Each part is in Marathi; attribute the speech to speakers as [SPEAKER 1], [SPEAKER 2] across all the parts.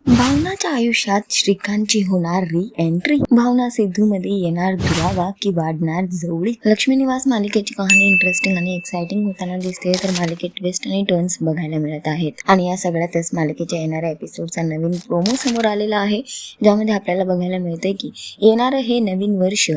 [SPEAKER 1] भावनाच्या आयुष्यात श्रीकांतची होणार री एंट्री, भावना सिद्धू मध्ये येणार दुरावा की वाढणार जवळीक. लक्ष्मी निवास मालिकेची कहाणी इंटरेस्टिंग आणि एक्साइटिंग होताना दिसते, तर मालिकेत ट्विस्ट आणि टर्न्स बघायला मिळत आहेत. आणि या सगळ्यातच मालिकेच्या येणाऱ्या एपिसोडचा नवीन प्रोमो समोर आलेला आहे, ज्यामध्ये आपल्याला बघायला मिळते की येणारं हे नवीन वर्ष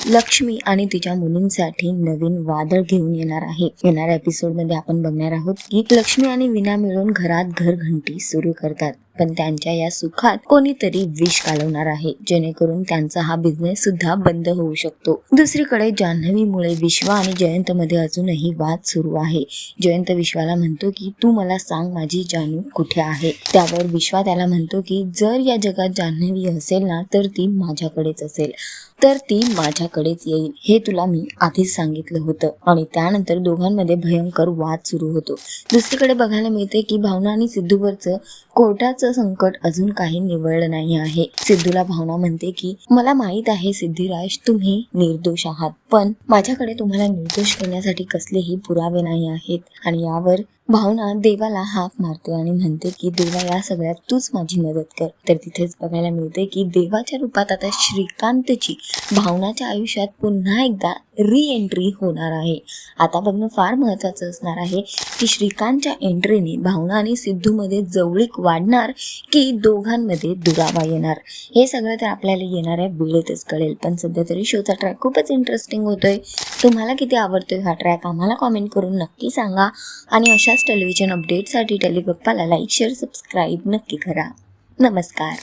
[SPEAKER 1] लक्ष्मी आणि तिच्या मुलींसाठी नवीन वादळ घेऊन येणार आहे. येणाऱ्या एपिसोड मध्ये आपण बघणार आहोत की लक्ष्मी आणि विना मिळून घरात घरघंटी सुरू करतात, पण त्यांच्या या सुखात कोणीतरी विष घालवणार आहे, जेणेकरून त्यांचा हा बिझनेस सुद्धा बंद होऊ शकतो. दुसरीकडे जान्हवीमुळे विश्वा आणि जयंत मध्ये अजूनही वाद सुरू आहे. जयंत विश्वाला म्हणतो की तू मला सांग माझी जानू कुठे आहे. त्यावर विश्वा त्याला म्हणतो की जर या जगात जान्हवी असेल ना, तर ती माझ्याकडेच असेल, तर ती माझ्याकडेच येईल, हे तुला मी आधीच सांगितलं होतं. आणि त्यानंतर दोघांमध्ये भयंकर वाद सुरू होतो. दुसरीकडे बघायला मिळते की भावना आणि सिद्धूवरचं कोर्टाचं संकट अजून काही निवळलं नाही आहे. सिद्धूला भावना म्हणते की मला माहित आहे सिद्धिराज, तुम्ही निर्दोष आहात, पण माझ्याकडे तुम्हाला निर्दोष करण्यासाठी कसलेही पुरावे नाही आहेत. आणि यावर भावना देवाला हाक मारते आणि म्हणते की देवा, या सगळ्यात तूच माझी मदत कर. तर तिथेच बघायला मिळते की देवाच्या रूपात आता श्रीकांतची भावनाच्या आयुष्यात पुन्हा एकदा री एंट्री होणार आहे. आता बघणं फार महत्वाचं असणार आहे की श्रीकांतच्या एंट्रीने भावना आणि सिद्धू मध्ये जवळीक वाढणार की दोघांमध्ये दुरावा येणार, हे सगळं तर आपल्याला येणाऱ्या वेळेतच कळेल. पण सध्या तरी शोचा ट्रॅक खूपच इंटरेस्टिंग होतोय. तुम्हाला किती आवडतोय हा ट्रॅक आम्हाला कॉमेंट करून नक्की सांगा. आणि अशाच टेलिव्हिजन अपडेटसाठी टेलिगप्पाला लाईक, शेअर, सबस्क्राईब नक्की करा. नमस्कार.